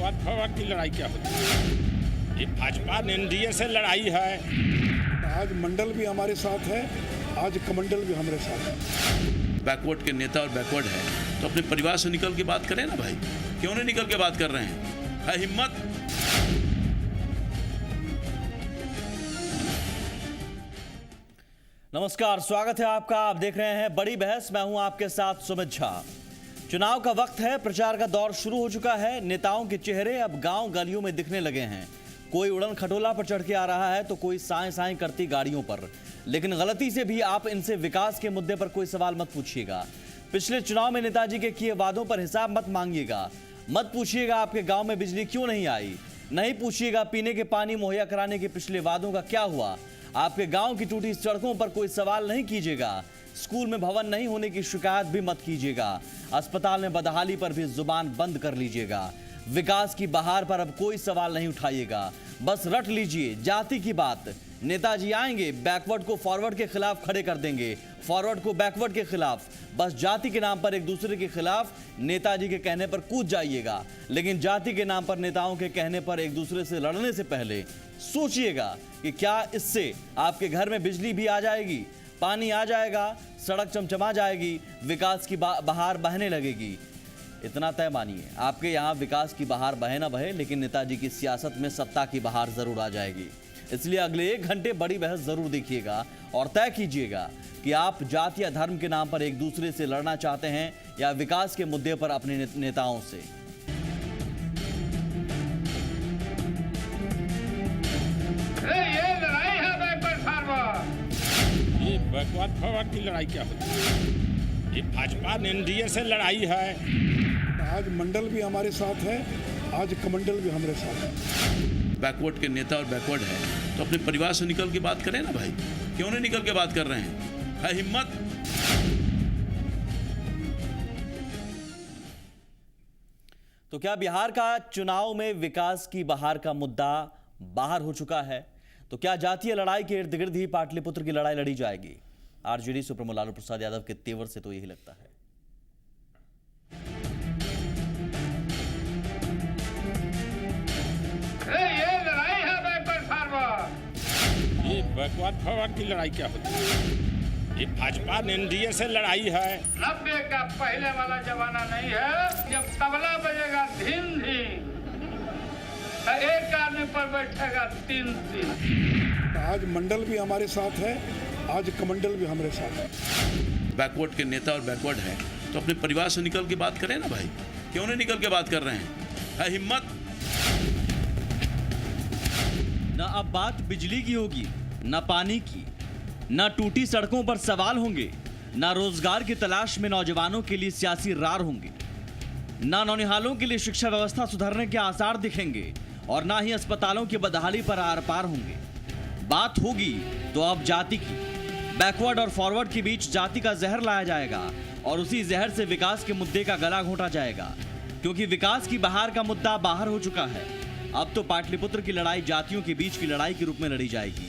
Backward forward की लड़ाई क्या होती है? ये भाजपा एनडीए से लड़ाई है। आज मंडल भी हमारे साथ है, आज कमंडल भी हमारे साथ है। बैकवर्ड के नेता और बैकवर्ड है तो अपने परिवार से निकल के बात करें ना भाई, क्यों नहीं निकल के बात कर रहे हैं? है हिम्मत? नमस्कार, स्वागत है आपका। आप देख रहे हैं बड़ी बहस। मैं हूं आपके साथ सुमित झा। चुनाव का वक्त है, प्रचार का दौर शुरू हो चुका है। नेताओं के चेहरे अब गांव गलियों में दिखने लगे हैं। कोई उड़न खटोला पर चढ़ के आ रहा है तो कोई साएं साएं करती गाड़ियों पर। लेकिन गलती से भी आप इनसे विकास के मुद्दे पर कोई सवाल मत पूछिएगा। पिछले चुनाव में नेताजी के किए वादों पर हिसाब मत मांगिएगा। मत पूछिएगा आपके गांव में बिजली क्यों नहीं आई। नहीं पूछिएगा पीने के पानी मुहैया कराने के पिछले वादों का क्या हुआ। आपके गांव की टूटी सड़कों पर कोई सवाल नहीं कीजिएगा। स्कूल में भवन नहीं होने की शिकायत भी मत कीजिएगा। अस्पताल में बदहाली पर भी जुबान बंद कर लीजिएगा। विकास की बहार पर अब कोई सवाल नहीं उठाइएगा। बस रट लीजिए जाति की बात। नेताजी आएंगे, बैकवर्ड को फॉरवर्ड के खिलाफ खड़े कर देंगे, फॉरवर्ड को बैकवर्ड के खिलाफ। बस जाति के नाम पर एक दूसरे के खिलाफ नेताजी के कहने पर कूद जाइएगा। लेकिन जाति के नाम पर नेताओं के कहने पर एक दूसरे से लड़ने से पहले सोचिएगा कि क्या इससे आपके घर में बिजली भी आ जाएगी, पानी आ जाएगा, सड़क चमचमा जाएगी, विकास की बहार बहने लगेगी। इतना तय मानिए, आपके यहाँ विकास की बहार बहे ना बहे, लेकिन नेताजी की सियासत में सत्ता की बहार जरूर आ जाएगी। इसलिए अगले 1 घंटे बड़ी बहस जरूर देखिएगा और तय कीजिएगा कि आप जाति या धर्म के नाम पर एक दूसरे से लड़ना चाहते हैं या विकास के मुद्दे पर अपने नेताओं से। ये बैकवर्ड फॉरवर्ड की लड़ाई क्या होती है? ये भाजपा एनडीए से लड़ाई है। आज मंडल भी हमारे साथ है, आज कमंडल भी हमारे साथ है। बैकवर्ड के नेता और बैकवर्ड है तो अपने परिवार से निकल के बात करें ना भाई, क्यों नहीं निकल के बात कर रहे हैं? है हिम्मत? तो क्या बिहार का चुनाव में विकास की बहार का मुद्दा बाहर हो चुका है? तो क्या जातीय लड़ाई के इर्द गिर्द ही पाटलिपुत्र की लड़ाई लड़ी जाएगी? आरजेडी सुप्रीमो लालू प्रसाद यादव के तेवर से तो यही लगता है। ये लड़ाई है बैकवर्ड फॉरवर्ड। ये बैकवर्ड फॉरवर्ड की लड़ाई क्या होती है? ये भाजपा एनडीए से लड़ाई है। 90 का पहले वाला जमाना नहीं है। जब तबला बजेगा धीम धीम तो एक आदमी पर बैठेगा 3-3। आज मंडल भी हमारे साथ है, आज कमंडल भी हमारे साथ है। बैकवर्ड के नेता और बैकवर्ड है तो अपने परिवार से निकल के बात करें ना भाई, क्यों नहीं निकल के बात कर रहे हैं? है हिम्मत? न अब बात बिजली की होगी, न पानी की, न टूटी सड़कों पर सवाल होंगे, न रोजगार की तलाश में नौजवानों के लिए सियासी रार होंगे, न नौनिहालों के लिए शिक्षा व्यवस्था सुधरने के आसार दिखेंगे और ना ही अस्पतालों की बदहाली पर आर पार होंगे। बात होगी तो अब जाति की। बैकवर्ड और फॉरवर्ड के बीच जाति का जहर लाया जाएगा और उसी जहर से विकास के मुद्दे का गला घोंटा जाएगा, क्योंकि विकास की बहार का मुद्दा बाहर हो चुका है। अब तो पाटलिपुत्र की लड़ाई जातियों के बीच की लड़ाई के रूप में लड़ी जाएगी।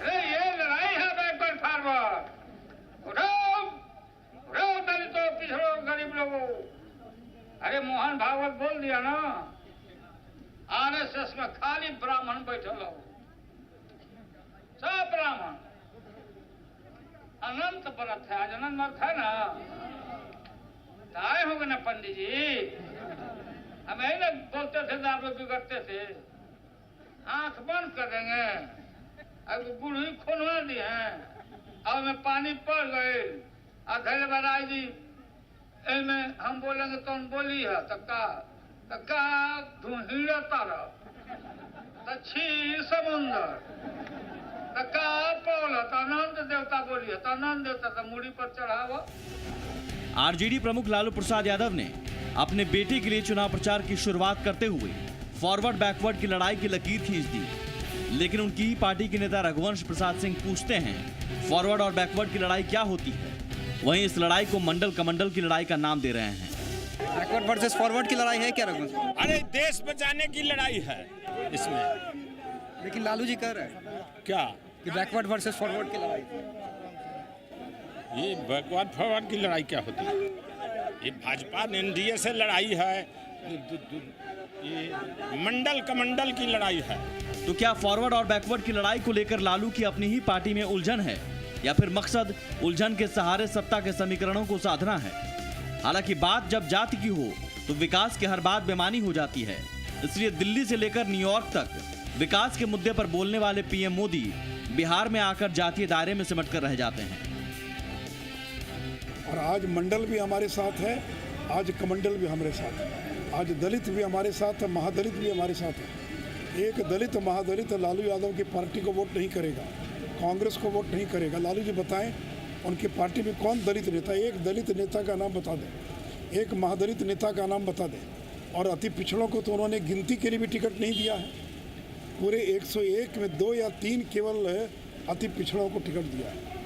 ये लड़ाई है बैकवर्ड फॉरवर्ड। उठाओ दलितों, पिछड़ों, गरीब लोगों। अरे मोहन भागवत बोल दिया ना, आरएसएस में खाली ब्राह्मण बैठे हो, सब ब्राह्मण। अनंत व्रत है, आज अनंत व्रत है ना, तो आए होंगे ना पंडित जी। हम यही ना बोलते थे, आप लोग बिगड़ते थे। आंख बंद कर देंगे, अब बूढ़ी खोलवा दी है, अब में पानी पड़ गए। अधेले बराई जी में हम बोलेंगे तो हम बोली है तक्का धुहिड़ा तारा छी समुंदर तक्का पोल आनंद देवता बोली है, आनंद देवता तो मुड़ी पर चढ़ावा। आरजेडी प्रमुख लालू प्रसाद यादव ने अपने बेटे के लिए चुनाव प्रचार की शुरुआत करते हुए फॉरवर्ड बैकवर्ड की लड़ाई की लकीर खींच दी। लेकिन उनकी ही पार्टी के नेता रघुवंश प्रसाद सिंह पूछते हैं फॉरवर्ड और बैकवर्ड की लड़ाई क्या होती है। वहीं इस लड़ाई को मंडल कमंडल की लड़ाई का नाम दे रहे हैं। बैकवर्ड वर्सेस फॉरवर्ड की लड़ाई है क्या रघुवंश? अरे देश बचाने की लड़ाई है इसमें। लेकिन लालू जी कह रहे हैं क्या कि बैकवर्ड वर्सेस फॉरवर्ड की लड़ाई। ये बैकवर्ड फॉरवर्ड की लड़ाई क्या होती है? ये भाजपा एनडीए से लड़ाई है। ये मंडल कमंडल की लड़ाई है। तो क्या फॉरवर्ड और बैकवर्ड की लड़ाई को लेकर लालू की अपनी ही पार्टी में उलझन है, या फिर मकसद उलझन के सहारे सत्ता के समीकरणों को साधना है? हालांकि बात जब जाति की हो तो विकास की हर बात बेमानी हो जाती है। इसलिए दिल्ली से लेकर न्यूयॉर्क तक विकास के मुद्दे पर बोलने वाले पीएम मोदी बिहार में आकर जातीय दायरे में सिमट कर रह जाते हैं। और आज मंडल भी हमारे साथ है, आज कमंडल भी हमारे साथ है, आज दलित भी हमारे साथ है, महादलित भी हमारे साथ है। एक दलित महादलित लालू यादव की पार्टी को वोट नहीं करेगा, कांग्रेस को वोट नहीं करेगा। लालू जी बताएं उनकी पार्टी में कौन दलित नेता, एक दलित नेता का नाम बता दें, एक महादलित नेता का नाम बता दें। और अति पिछड़ों को तो उन्होंने गिनती के लिए भी टिकट नहीं दिया है। पूरे 101 में 2 या 3 केवल अति पिछड़ों को टिकट दिया है।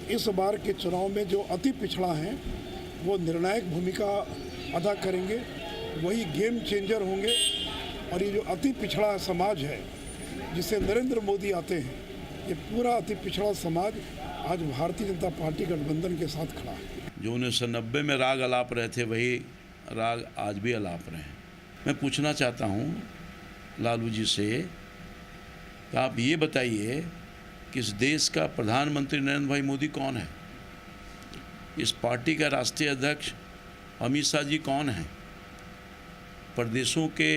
इस बार के चुनाव में जो अति पिछड़ा हैं वो निर्णायक भूमिका अदा करेंगे, वही गेम चेंजर होंगे। और ये जो अति पिछड़ा समाज है जिसे नरेंद्र मोदी आते हैं, ये पूरा अति पिछड़ा समाज आज भारतीय जनता पार्टी गठबंधन के साथ खड़ा है। जो 1990 में राग अलाप रहे थे वही राग आज भी अलाप रहे हैं। मैं पूछना चाहता हूँ लालू जी से, आप ये बताइए कि इस देश का प्रधानमंत्री नरेंद्र भाई मोदी कौन है? इस पार्टी का राष्ट्रीय अध्यक्ष अमित शाह जी कौन हैं? प्रदेशों के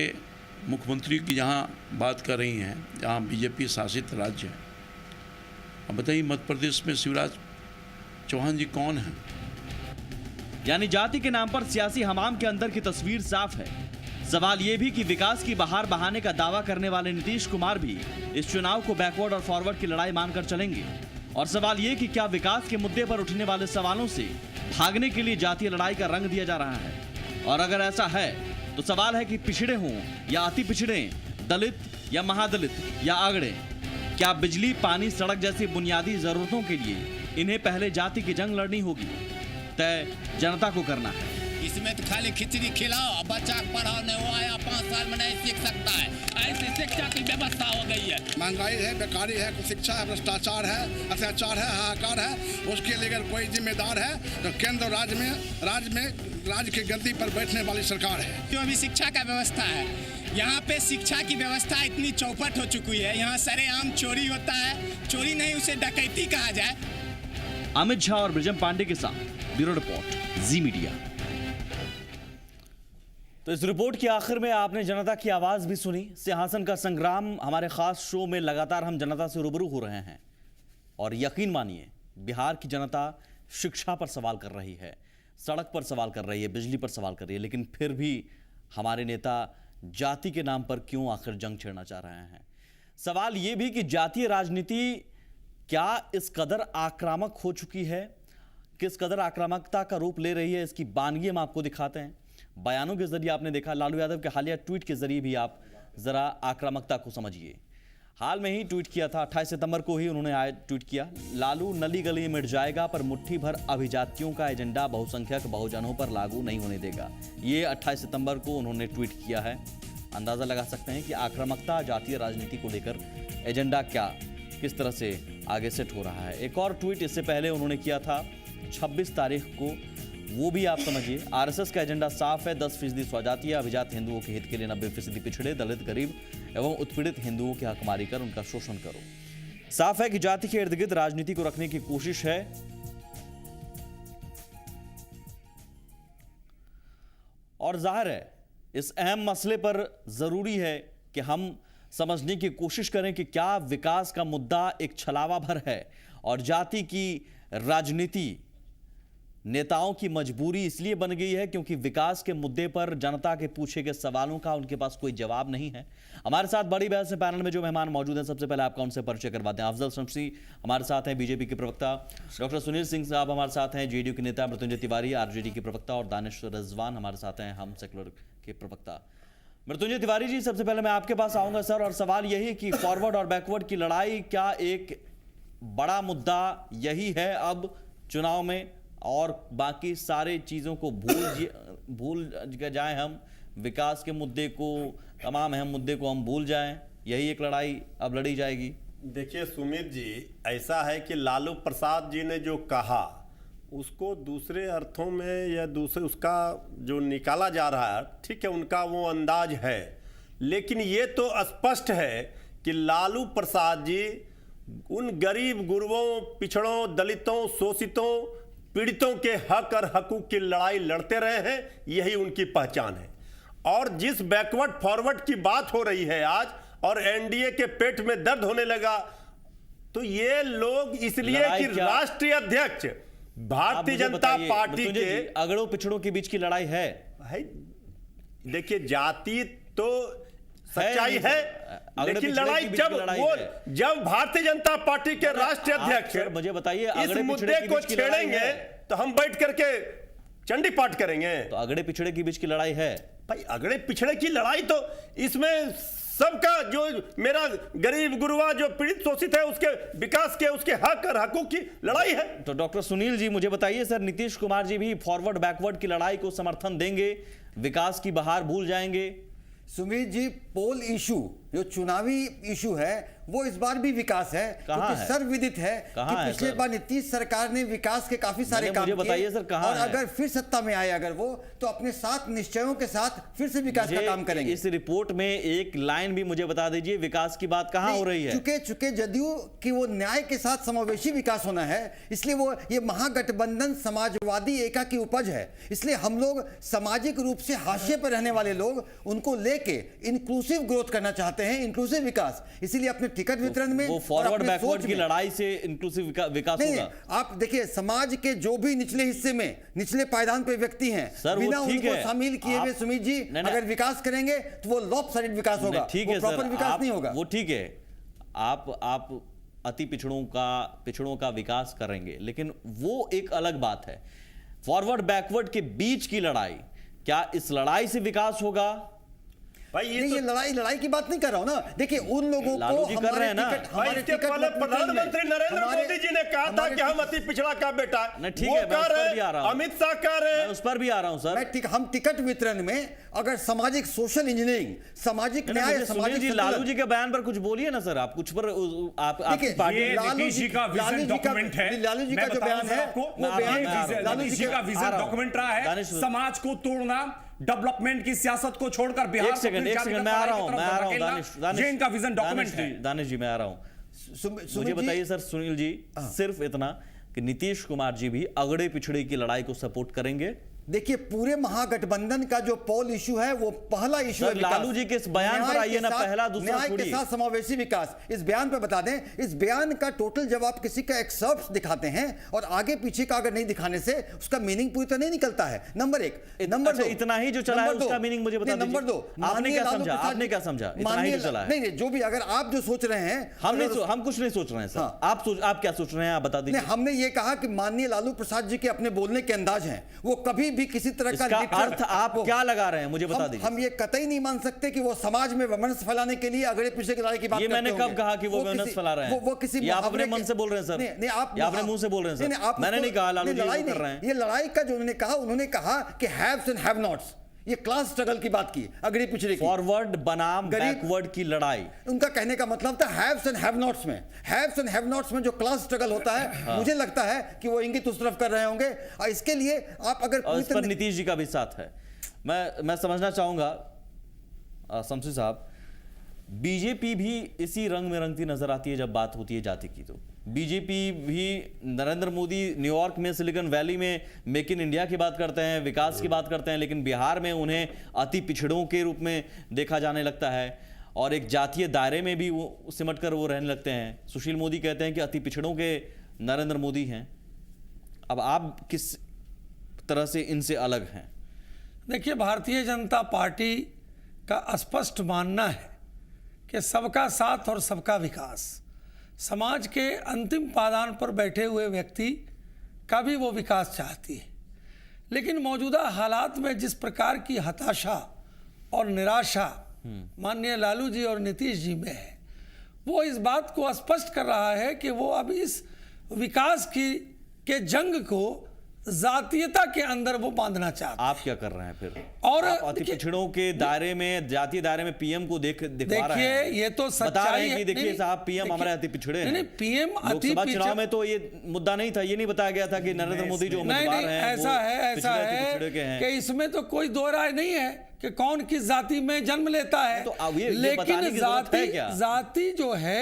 मुख्यमंत्री की जहाँ बात कर रही हैं, जहाँ बीजेपी शासित राज्य है, अब बताइए मध्य प्रदेश में शिवराज चौहान जी कौन हैं? यानी जाति के नाम पर सियासी हमाम के अंदर की तस्वीर साफ है। सवाल यह भी कि विकास की बहार बहाने का दावा करने वाले नीतीश कुमार भी इस चुनाव को बैकवर्ड और फॉरवर्ड की लड़ाई मानकर चलेंगे। और सवाल यह कि क्या विकास के मुद्दे पर उठने वाले सवालों से भागने के लिए जातीय लड़ाई का रंग दिया जा रहा है? और अगर ऐसा है तो सवाल है कि पिछड़े हों या अति पिछड़े, दलित या महादलित या आगड़े, क्या बिजली, पानी, सड़क जैसी बुनियादी जरूरतों के लिए इन्हें पहले जाति की जंग लड़नी होगी? तय जनता को करना है। इसमें तो खाली खिचड़ी खिलाओ, बच्चा पढ़ाओ, नहीं वो आया 5 साल में नहीं सीख सकता है। ऐसी शिक्षा की व्यवस्था हो गई है। महंगाई है, बेकारी है, कुशिक्षा है, भ्रष्टाचार है, अत्याचार है, हाहाकार है। उसके लिए अगर कोई जिम्मेदार है तो केंद्र राज्य की गद्दी पर बैठने वाली सरकार है। जो अभी शिक्षा का व्यवस्था है, यहाँ पे शिक्षा की व्यवस्था इतनी चौपट हो चुकी है, यहाँ सरेआम चोरी होता है। चोरी नहीं, उसे डकैती कहा जाए। अमित झा और ब्रिजम पांडे के साथ ब्यूरो रिपोर्ट, जी मीडिया। तो इस रिपोर्ट के आखिर में आपने जनता की आवाज भी सुनी। सिंहासन का संग्राम हमारे खास शो में लगातार हम जनता से रूबरू हो रहे हैं और यकीन मानिए बिहार की जनता शिक्षा पर सवाल कर रही है, सड़क पर सवाल कर रही है, बिजली पर सवाल कर रही है, लेकिन फिर भी हमारे नेता जाति के नाम पर क्यों आखिर जंग छेड़ना चाह रहे हैं? सवाल यह भी कि जातीय राजनीति क्या इस कदर आक्रामक हो चुकी है, किस कदर आक्रामकता का रूप ले रही है, इसकी बानगी हम आपको दिखाते हैं। बयानों के जरिए आपने देखा, लालू यादव के हालिया ट्वीट के जरिए भी आप जरा आक्रामकता को समझिए। हाल में ही ट्वीट किया था, 28 सितंबर को ही उन्होंने ट्वीट किया, लालू नली गली मिट जाएगा पर मुट्ठी भर अभिजातियों का एजेंडा बहुसंख्यक बहुजनों पर लागू नहीं होने देगा। ये 28 सितंबर को उन्होंने ट्वीट किया है। अंदाजा लगा सकते हैं कि आक्रामकता जातीय राजनीति को लेकर एजेंडा क्या किस तरह से आगे सेट हो रहा है। एक और ट्वीट इससे पहले उन्होंने किया था 26 तारीख को, वो भी आप समझिए। आरएसएस का एजेंडा साफ है, 10% स्वजातीय अभिजात हिंदुओं के हित के लिए 90% पिछड़े, दलित, गरीब एवं उत्पीड़ित हिंदुओं की हकमारी कर उनका शोषण करो। साफ है कि जाति के इर्द गिर्द राजनीति को रखने की कोशिश है। और जाहिर है इस अहम मसले पर जरूरी है कि हम समझने की कोशिश करें कि क्या विकास का मुद्दा एक छलावा भर है और जाति की राजनीति नेताओं की मजबूरी इसलिए बन गई है क्योंकि विकास के मुद्दे पर जनता के पूछे गए सवालों का उनके पास कोई जवाब नहीं है। हमारे साथ बड़ी बहस से पैनल में जो मेहमान मौजूद हैं, सबसे पहले आपका उनसे परिचय करवाते हैं। अफजल शमसी हमारे साथ हैं, बीजेपी के प्रवक्ता। डॉक्टर सुनील सिंह साहब हमारे साथ हैं, जेडीयू के नेता। मृत्युंजय तिवारी आरजेडी के प्रवक्ता। और दानिश रिजवान हमारे साथ हैं, हम सेकुलर के प्रवक्ता। मृत्युंजय तिवारी जी, सबसे पहले मैं आपके पास आऊंगा सर, और सवाल यही कि फॉरवर्ड और बैकवर्ड की लड़ाई क्या एक बड़ा मुद्दा यही है अब चुनाव में, और बाकी सारे चीज़ों को भूल जाएं, हम विकास के मुद्दे को, तमाम अहम मुद्दे को हम भूल जाएं, यही एक लड़ाई अब लड़ी जाएगी? देखिए सुमित जी, ऐसा है कि लालू प्रसाद जी ने जो कहा उसको दूसरे अर्थों में या दूसरे उसका जो निकाला जा रहा है, ठीक है, उनका वो अंदाज है, लेकिन ये तो स्पष्ट है कि लालू प्रसाद जी उन गरीब गुरबों, पिछड़ों, दलितों, शोषितों, पीड़ितों के हक और हकूक की लड़ाई लड़ते रहे हैं, यही उनकी पहचान है। और जिस बैकवर्ड फॉरवर्ड की बात हो रही है आज, और एनडीए के पेट में दर्द होने लगा, तो ये लोग इसलिए कि राष्ट्रीय अध्यक्ष भारतीय जनता पार्टी के अगड़ों पिछड़ों के बीच की लड़ाई है। देखिए, जाति तो सच्चाई है, लेकिन लड़ाई जब भारतीय जनता पार्टी के राष्ट्रीय अध्यक्ष मुझे बताइए इस मुद्दे को छेड़ेंगे तो हम बैठ करके चंडी पाठ करेंगे। तो अगड़े पिछड़े के बीच की लड़ाई है भाई। अगड़े पिछड़े की लड़ाई तो इसमें सबका, जो मेरा गरीब गुरबा जो पीड़ित शोषित है, उसके विकास के, उसके हक और हकूक की लड़ाई है। तो डॉक्टर सुनील जी, मुझे बताइए सर, नीतीश कुमार जी भी फॉरवर्ड बैकवर्ड की लड़ाई को समर्थन देंगे, विकास की बहार भूल जाएंगे? सुमित जी, पोल इशू जो चुनावी इशू है वो इस बार भी विकास है, क्योंकि सर्वविदित है कि पिछले बार नीतीश सरकार ने विकास के काफी सारे काम किए। बताइए सर, कहां और अगर फिर सत्ता में आए अगर वो, तो अपने 7 निश्चयों के साथ फिर से विकास का काम करेंगे। इस रिपोर्ट में एक लाइन भी मुझे बता दीजिए, विकास की बात कहां हो रही है? चूंकि जदयू की वो न्याय के साथ समावेशी विकास होना है, इसलिए वो ये महागठबंधन समाजवादी एका की उपज है। इसलिए हम लोग सामाजिक रूप से हाशिए पर रहने वाले लोग, उनको लेके इंक्लूसिव ग्रोथ करना चाहते हैं, इंक्लूसिव विकास। इसीलिए अपने टिकट वितरण में वो फॉरवर्ड बैकवर्ड की लड़ाई से इंक्लूसिव विकास होगा। आप देखिए, समाज के जो भी निचले हिस्से में, निचले पायदान पे व्यक्ति हैं, बिना उनको शामिल किए हुए सुमित जी अगर विकास करेंगे तो वो लॉपसाइडेड विकास होगा, वो प्रॉपर विकास नहीं होगा। वो ठीक है, आप अति पिछड़ों का विकास करेंगे, लेकिन वो एक अलग बात है। फॉरवर्ड बैकवर्ड के बीच की लड़ाई, क्या इस लड़ाई से विकास होगा? भाई ये लड़ाई की बात नहीं कर रहा हूं ना। देखिए, उन लोगों को हमारे टिकट प्रधानमंत्री नरेंद्र मोदी जी ने कहा था कि हम अति पिछड़ा का बेटा, ठीक है, मैं उस पर भी आ रहा हूं, अमित शाह कह रहे हैं, उस पर भी आ रहा हूं सर। हम टिकट वितरण में अगर सामाजिक सोशल इंजीनियरिंग, सामाजिक न्याय, सामाजिक लालू जी के बयान पर कुछ बोलिए ना सर, आप कुछ पर आपकी पार्टी, लालू जी का विजन डॉक्यूमेंट है। लालू जी का जो बयान है वो बयान लालू जी का विजन डॉक्यूमेंट रहा है, समाज को तोड़ना, डेवलपमेंट की सियासत को छोड़कर बिहार। एक सेकंड मैं आ रहा हूं दानिश, इनका विजन डॉक्यूमेंट है। दानिश जी, मैं आ रहा हूं। मुझे बताइए सर, सुनील जी, सिर्फ इतना कि नीतीश कुमार जी भी अगड़े पिछड़े की लड़ाई को सपोर्ट करेंगे? देखिए, पूरे महागठबंधन का जो पोल इशू है वो पहला इशू है। लालू जी के इस बयान पर आइए ना, पहला दूसरा न्याय के साथ समावेशी विकास, इस बयान पर बता दें, इस बयान का टोटल जब आप किसी का एक्सर्प्ट दिखाते हैं और आगे पीछे का अगर नहीं दिखाने से उसका मीनिंग पूरी तरह नहीं निकलता है। नंबर 1। नंबर 2, इतना ही जो चला है उसका मीनिंग मुझे बता दीजिए। नंबर 2, आपने क्या समझा? इतना ही जो चला है? नहीं, जो भी अगर आप जो सोच रहे हैं, हम कुछ नहीं सोच रहे हैं सर। आप क्या सोच रहे हैं, आप बता दीजिए। हमने ये कहा कि माननीय लालू प्रसाद जी के अपने बोलने के अंदाज हैं, वो कभी भी किसी तरह का अर्थ आप क्या लगा रहे हैं, मुझे बता दीजिए। हम ये कतई नहीं मान सकते कि वो समाज में वमनस फैलाने के लिए अगड़े पिछड़े की लड़ाई की बात करते हैं। ये मैंने कब कहा कि वो वमनस फैला रहे हैं? वो किसी अपने मन से बोल रहे हैं सर। नहीं, आप अपने मुंह से बोल रहे हैं सर। मैंने नहीं कहा लालू जी कर रहे हैं। ये लड़ाई का जो उन्होंने कहा कि हैव्स एंड हैव नॉट्स, ये क्लास स्ट्रगल की बात की, अगड़ी पिछड़ी की, फॉरवर्ड बनाम बैकवर्ड की लड़ाई। उनका कहने का मतलब था हैव्स एंड हैव नॉट्स में। हैव्स एंड हैव नॉट्स में जो क्लास स्ट्रगल होता है, मुझे लगता है कि वो इंगित उस तरफ कर रहे होंगे। और इसके लिए आप अगर इस पर नीतीश जी का भी साथ है। मैं समझना चाहूंगा शमसी साहब, बीजेपी भी इसी रंग में रंगती नजर आती है जब बात होती है जाति की। तो बीजेपी भी, नरेंद्र मोदी न्यूयॉर्क में सिलिकॉन वैली में मेक इन इंडिया की बात करते हैं, विकास की बात करते हैं, लेकिन बिहार में उन्हें अति पिछड़ों के रूप में देखा जाने लगता है और एक जातीय दायरे में भी वो सिमट कर वो रहने लगते हैं। सुशील मोदी कहते हैं कि अति पिछड़ों के नरेंद्र मोदी हैं। अब आप किस तरह से इनसे अलग हैं? देखिए, भारतीय जनता पार्टी का स्पष्ट मानना है कि सबका साथ और सबका विकास, समाज के अंतिम पायदान पर बैठे हुए व्यक्ति का भी वो विकास चाहती है। लेकिन मौजूदा हालात में जिस प्रकार की हताशा और निराशा माननीय लालू जी और नीतीश जी में है, वो इस बात को स्पष्ट कर रहा है कि वो अब इस विकास के जंग को जातीयता के अंदर वो बांधना चाहते हैं। आप क्या कर रहे हैं फिर? और अति पिछड़ों के दायरे में, जातीय दायरे में पीएम को दिखा रहे हैं। ये तो सच्चाई है। देखिए साहब, पीएम हमारे अति पिछड़े हैं। पीएम लोकसभा चुनाव में तो ये मुद्दा नहीं था, ये नहीं बताया गया था कि नरेंद्र मोदी जो उम्मीदवार हैं ऐसा है कि इसमें तो कोई दो राय नहीं है कि कौन किस जाति में जन्म लेता है, तो अब ये लेकिन बताने की जरूरत है क्या? जाति जो है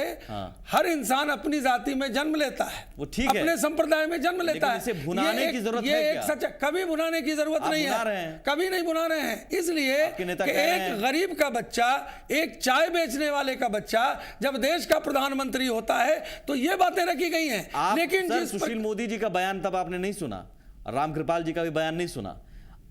हर इंसान अपनी जाति में जन्म लेता है, वो ठीक है, अपने संप्रदाय में जन्म लेता है। इसे भुनाने की जरूरत है ये क्या? एक सच, कभी भुनाने की जरूरत नहीं है, कभी नहीं भुना रहे हैं। इसलिए कि एक गरीब का बच्चा, एक चाय बेचने वाले का बच्चा जब देश का प्रधानमंत्री होता है तो ये बातें रखी गई हैं। लेकिन सुशील मोदी जी का बयान तब आपने नहीं सुना, रामकृपाल जी का भी बयान नहीं सुना।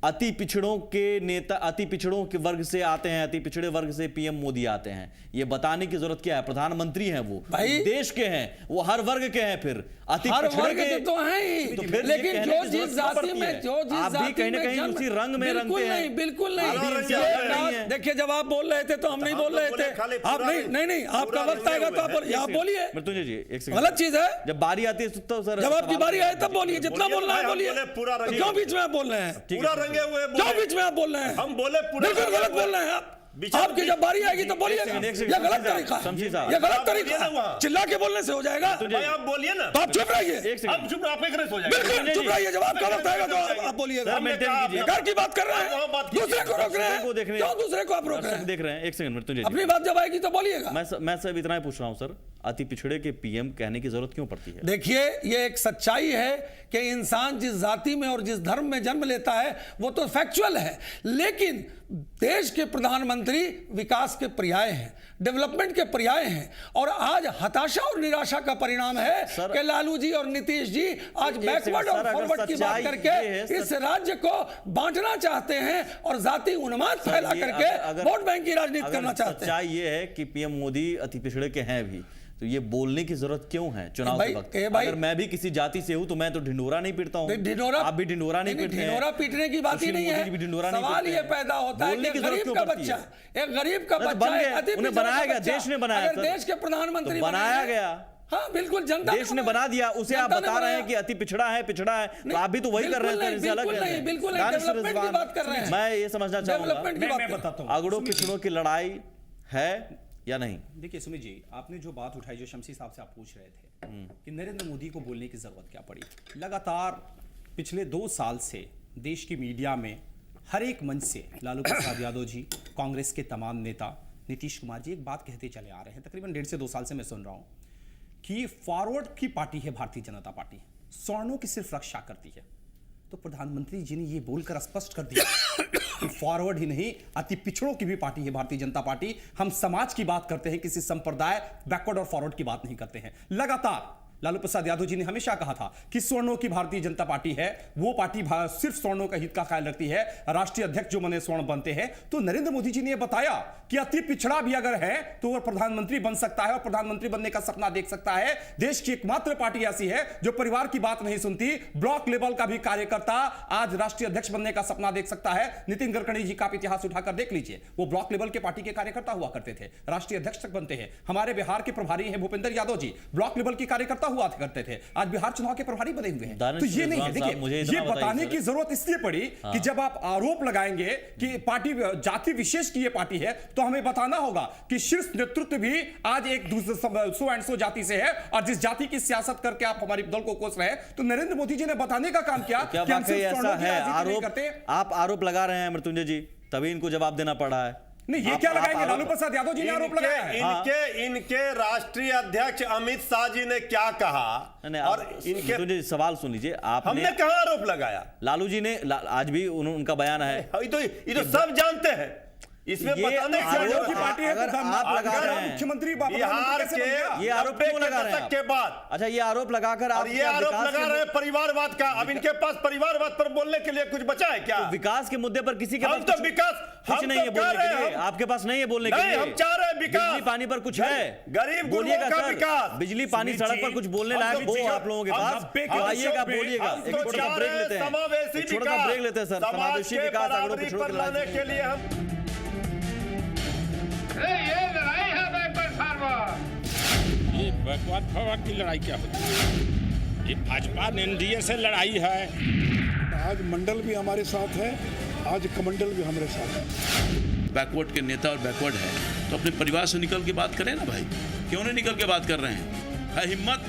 अति पिछड़ों के नेता, अति पिछड़ों के वर्ग से आते हैं, अति पिछड़े वर्ग से पीएम मोदी आते हैं, ये बताने की जरूरत क्या है? प्रधानमंत्री हैं वो, देश के हैं, वो हर वर्ग के हैं, फिर अति पिछड़े के तो हैं ही, तो फिर लेकिन जो जिस जाति में, जो जिस आप भी कहीं ना कहीं उसी रंग में रंगते हैं। बिल्कुल नहीं। देखिए, जब आप बोल रहे थे तो हम नहीं बोल रहे थे। आप नहीं, आपका वक्त आएगा तो आप बोलिए। मृत्युंजय जी एक सेकंड, गलत चीज है। जब बारी आती है तो सर, जब आपकी बारी आए तब बोलिए, जितना बोलना है बोलिए। क्यों बीच में आप बोल रहे हैं? क्यों बीच में आप बोल रहे हैं? हम बोले बिल्कुल गलत बोल रहे हैं आप। आपकी जब बारी आएगी तो बोलिए। ये गलत तरीका, ये गलत तरीका। चिल्ला के बोलने से हो जाएगा। आप बोलिए ना, तो आप चुप रहिए। हम चुप, आप एक हो जाएगा। बिल्कुल चुप रहिए। जब आपका वक्त आएगा तो आप बोलिएगा। घर की बात कर रहे हैं, दूसरे को रोक रहे हैं। क्यों दूसरे को आप रोक रहे हैं? देख रहे हैं। एक सेकंड मृत्युंजय, अपनी बात जब आएगी तो बोलिएगा। मैं सब इतना ही पूछ रहा हूं सर, अति पिछड़े के पीएम कहने की जरूरत क्यों पड़ती है? देखिए, ये एक सच्चाई है कि इंसान जिस जाति में और जिस धर्म में जन्म लेता है वो तो फैक्चुअल है, लेकिन देश के प्रधानमंत्री विकास के पर्याय हैं, डेवलपमेंट के पर्याय हैं। और आज हताशा और निराशा का परिणाम है कि लालू जी और नीतीश जी आज बैकवर्ड और फॉरवर्ड की बात करके इस राज्य को बांटना चाहते हैं और जाति उन्माद फैला करके वोट बैंक की राजनीति करना चाहते हैं। सच्चाई ये है कि पीएम मोदी अति पिछड़े के हैं भी, तो ये बोलने की जरूरत क्यों है चुनाव के वक्त? अगर मैं भी किसी जाति से हूं तो मैं तो ढिंडोरा नहीं पीटता हूं। आप भी ढिंडोरा नहीं पीटते हैं। ढिंडोरा पीटने की बात ही नहीं है। सवाल ये पैदा होता है कि गरीब का बच्चा, एक गरीब का बच्चा, उन्हें बनाया गया, देश ने बनाया, देश के प्रधानमंत्री बनाया गया। हाँ बिल्कुल, जनता देश ने बना दिया, उसे आप बता रहे हैं कि अति पिछड़ा है, तो आप भी तो वही कर रहे हैं। बिल्कुल डेवलपमेंट की बात कर रहे हैं। मैं ये समझना चाहूंगा, अगड़ों पिछड़ों की लड़ाई है या नहीं? देखिए सुमित जी, आपने जो बात उठाई, जो शमसी साहब से आप पूछ रहे थे कि नरेंद्र मोदी को बोलने की जरूरत क्या पड़ी। लगातार पिछले 2 साल से देश की मीडिया में हर एक मंच से लालू प्रसाद यादव जी, कांग्रेस के तमाम नेता, नीतीश कुमार जी एक बात कहते चले आ रहे हैं। तकरीबन 1.5 से 2 साल से मैं सुन रहा हूं कि फॉरवर्ड की पार्टी है भारतीय जनता पार्टी, सवर्णों की सिर्फ रक्षा करती है। तो प्रधानमंत्री जी ने ये बोलकर स्पष्ट कर दिया कि फॉरवर्ड ही नहीं, अति पिछड़ों की भी पार्टी है भारतीय जनता पार्टी। हम समाज की बात करते हैं, किसी संप्रदाय, बैकवर्ड और फॉरवर्ड की बात नहीं करते हैं। लगातार लालू प्रसाद यादव जी ने हमेशा कहा था कि स्वर्णों की भारतीय जनता पार्टी है, वो पार्टी सिर्फ स्वर्णों का हित का ख्याल रखती है। राष्ट्रीय अध्यक्ष जो बने स्वर्ण बनते हैं। तो नरेंद्र मोदी जी ने यह बताया कि अति पिछड़ा भी अगर है तो वह प्रधानमंत्री बन सकता है और प्रधानमंत्री बनने का सपना देख सकता है। देश की एकमात्र पार्टी ऐसी है जो परिवार की बात नहीं सुनती। ब्लॉक लेवल का भी कार्यकर्ता आज राष्ट्रीय अध्यक्ष बनने का सपना देख सकता है। नितिन गडकरी जी का इतिहास उठाकर देख लीजिए, वो ब्लॉक लेवल के पार्टी के कार्यकर्ता हुआ करते थे, राष्ट्रीय अध्यक्ष तक बनते हैं। हमारे बिहार के प्रभारी हैं भूपेंद्र यादव जी, ब्लॉक लेवल के कार्यकर्ता हुआ करते थे, आज बिहार चुनाव के प्रभारी बने हुए हैं। तो ये नहीं है। देखिए, ये बताने की जरूरत इसलिए पड़ी कि जब आप आरोप लगाएंगे कि पार्टी जाति विशेष की ये पार्टी है, तो हमें बताना होगा कि शीर्ष नेतृत्व भी आज एक दूसरे सो एंड सो जाति से है, और जिस जाति की सियासत करके आप हमारी दल को कोस रहे हैं। तो नरेंद्र मोदी जी ने बताने का काम किया कि हम सिर्फ ऐसा है। आप आरोप लगा रहे हैं मृत्युंजय जी, तभी इनको जवाब देना पड़ा है। नहीं, ये क्या लगाएंगे? लालू प्रसाद यादव जी ने आरोप लगाया है। इनके राष्ट्रीय अध्यक्ष अमित शाह जी ने क्या कहा? और इनके सवाल सुन लीजिए। हमने कहां आरोप लगाया? लालू जी ने, आज भी उनका बयान है, ये तो सब जानते हैं। इसमें बताने की पार्टी है। अगर आप लगा रहे हैं मुख्यमंत्री बिहार के ये आरोप क्यों लगा रहे हैं के बाद? अच्छा, ये आरोप लगाकर आप ये आरोप लगा रहे हैं परिवारवाद का। अब इनके पास परिवारवाद पर बोलने के लिए कुछ बचा है क्या? तो विकास के मुद्दे पर किसी के पास तो विकास कुछ नहीं है बोलने के लिए। आपके पास नहीं है बोलने के लिए। हम चाह रहे हैं विकास, बिजली पानी पर कुछ है, गरीब बोलिएगा का विकास, बिजली पानी सड़क पर कुछ बोलने लायक हो आप लोगों के पास, आइएगा बोलिएगा। एक छोटा सा ब्रेक लेते हैं, छोटा सा ब्रेक लेते हैं सर। समावेशी विकास आगड़ों पिछड़ों की लड़ाई के लिए हम ये लड़ाई है बैकवर्ड फॉरवर्ड। ये बैकवर्ड फॉरवर्ड की लड़ाई क्या होती है? ये भाजपा एनडीए से लड़ाई है। आज मंडल भी हमारे साथ है, आज कमंडल भी हमारे साथ है। बैकवर्ड के नेता और बैकवर्ड है तो अपने परिवार से निकल के बात करें ना भाई, क्यों नहीं निकल के बात कर रहे हैं? है हिम्मत?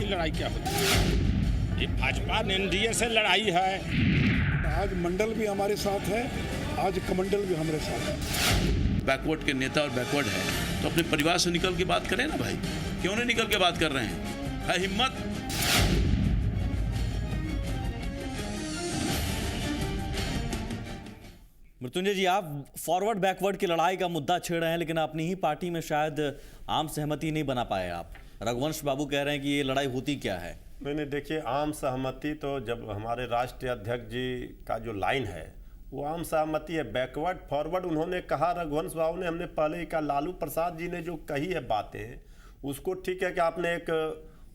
की लड़ाई क्या होती है? ये भाजपा एनडीए से लड़ाई है। आज मंडल भी हमारे साथ है, आज कमंडल भी हमारे साथ है। बैकवर्ड के नेता और बैकवर्ड है तो अपने परिवार से निकल के बात करें ना भाई, क्यों नहीं निकल के बात कर रहे हैं? है हिम्मत? मृत्युंजय जी, आप फॉरवर्ड बैकवर्ड की लड़ाई का मुद्दा छेड़ रहे हैं, लेकिन अपनी ही पार्टी में शायद आम सहमति नहीं बना पाए आप। रघुवंश बाबू कह रहे हैं कि ये लड़ाई होती क्या है? नहीं, देखिए, आम सहमति तो जब हमारे राष्ट्रीय अध्यक्ष जी का जो लाइन है वो आम सहमति है। बैकवर्ड फॉरवर्ड उन्होंने कहा, रघुवंश बाबू ने, हमने पहले ही कहा, लालू प्रसाद जी ने जो कही है बातें, उसको ठीक है कि आपने एक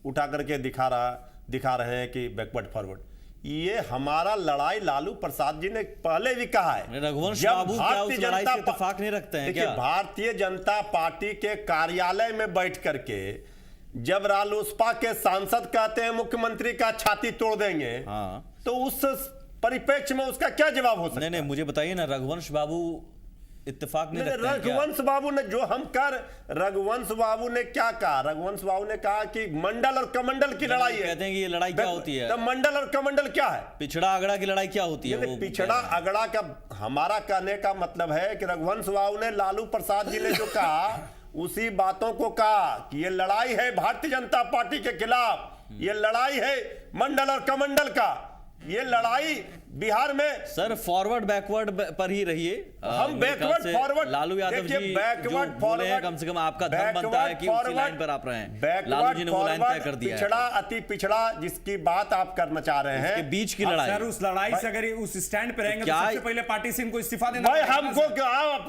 उठा करके दिखा रहे हैं कि बैकवर्ड फॉरवर्ड, ये हमारा लड़ाई लालू प्रसाद जी ने पहले भी कहा है। रघुवंश बाबू क्या उस लड़ाई से इत्तेफाक नहीं रखते हैं क्या? भारतीय जनता पार्टी के कार्यालय में बैठ करके जब रालोसपा के सांसद कहते हैं मुख्यमंत्री का छाती तोड़ देंगे, तो उस परिप्रेक्ष्य में उसका क्या जवाब हो सकता है? नहीं, मुझे बताइए ना, रघुवंश बाबू इत्तेफाक नहीं रखते हैं क्या? रघुवंश बाबू ने जो रघुवंश बाबू ने क्या कहा? रघुवंश बाबू ने कहा कि मंडल और कमंडल की लड़ाई है। कहते हैं कि ये लड़ाई क्या होती है? तो मंडल और कमंडल क्या है? पिछड़ा अगड़ा की लड़ाई क्या होती है? पिछड़ा अगड़ा का हमारा कहने का मतलब है कि रघुवंश बाबू ने, लालू प्रसाद जी ने जो कहा उसी बातों को कहा कि ये लड़ाई है भारतीय जनता पार्टी के खिलाफ, ये लड़ाई है मंडल और कमंडल का, ये लड़ाई बिहार में। सर, फॉरवर्ड बैकवर्ड पर ही रहिए। हम backward forward, Lalu Yadav ji backward forward, कम से कम आपका धर्म बनता है कि उसी लाइन पर आप रहें। लालू जी ने वो लाइन तय कर दिया है। पिछड़ा, अति पिछड़ा जिसकी बात आप करना चाह रहे हैं, के बीच की लड़ाई। सर, उस लड़ाई से अगर उस स्टैंड पे रहेंगे तो सबसे पहले पार्टी से इनको इस्तीफा देना भाई। हमको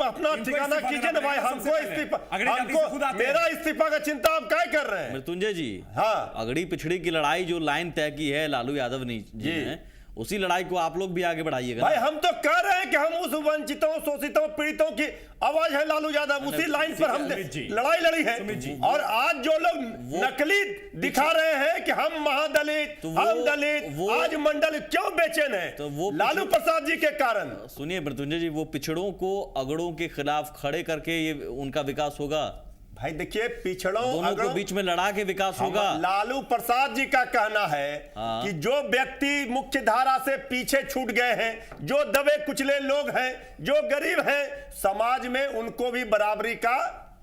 अपना ठिकाना कीजिए ना भाई, हमको इस्तीफा, मेरा इस्तीफा का चिंता आप क्या कर रहे हैं? मृत्युंजय जी, हाँ, अगड़ी पिछड़ी की लड़ाई जो लाइन तय की है लालू यादव ने जी ने, उसी लड़ाई को आप लोग भी आगे बढ़ाइएगा। भाई, हम तो कह रहे हैं कि हम उस वंचितों, शोषितों, पीड़ितों की आवाज है लालू यादव, उसी लाइन पर हम लड़ाई लड़ी है। और आज जो लोग नकली दिखा रहे हैं कि हम महादलित, हम दलित, आज मंडल क्यों बेचैन है? तो वो लालू प्रसाद जी के कारण। सुनिए मृत्युंजय जी, वो पिछड़ों को अगड़ों के खिलाफ खड़े करके ये उनका विकास होगा? भाई देखिए, पिछड़ों दोनों के बीच में लड़ा के विकास होगा। लालू प्रसाद जी का कहना है कि जो व्यक्ति मुख्य धारा से पीछे छूट गए हैं, जो दबे कुचले लोग हैं, जो गरीब हैं, समाज में उनको भी बराबरी का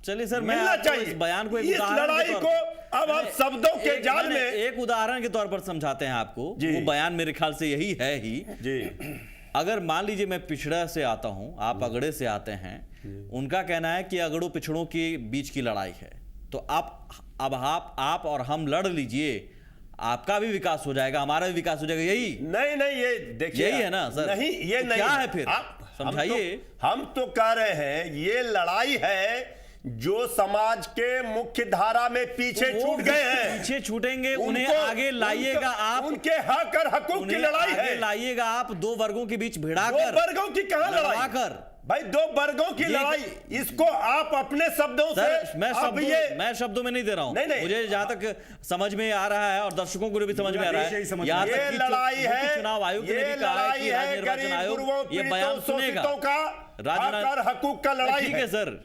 चलिए सर, मैं मिलना चाहिए। इस बयान को, इस लड़ाई को अब आप शब्दों के जाल में एक उदाहरण के तौर पर समझाते हैं आपको। वो बयान मेरे ख्याल से यही है ही जी। अगर मान लीजिए मैं पिछड़ा से आता हूं, आप अगड़े से आते हैं, उनका कहना है कि अगड़ों पिछड़ों के बीच की लड़ाई है, तो आप और हम लड़ लीजिए, आपका भी विकास हो जाएगा, हमारा भी विकास हो जाएगा। यही नहीं, ये देखिए, यही है ना सर? नहीं, ये तो नहीं क्या है फिर, समझाइए। हम तो कह रहे हैं ये लड़ाई है जो समाज के मुख्य धारा में पीछे छूट गए हैं। पीछे छूटेंगे, उन्हें आगे लाइएगा आप, उनके हक और हकूक की लड़ाई है। लाइएगा आप दो वर्गों के बीच भिड़ाकर। दो वर्गों की कहां लड़ाई कर भाई? दो वर्गों की लड़ाई, इसको आप अपने शब्दों से, मैं शब्दों में नहीं दे रहा हूं। नहीं, मुझे जहां तक समझ में आ रहा है और दर्शकों को भी समझ में आ रहा है, यहाँ तक कि लड़ाई है, चुनाव आयोग ने भी कहा है कि राज्य निर्वाचन आयोग ये बयान सुनेगा, हकूक का लड़ाई। ठीक है सर,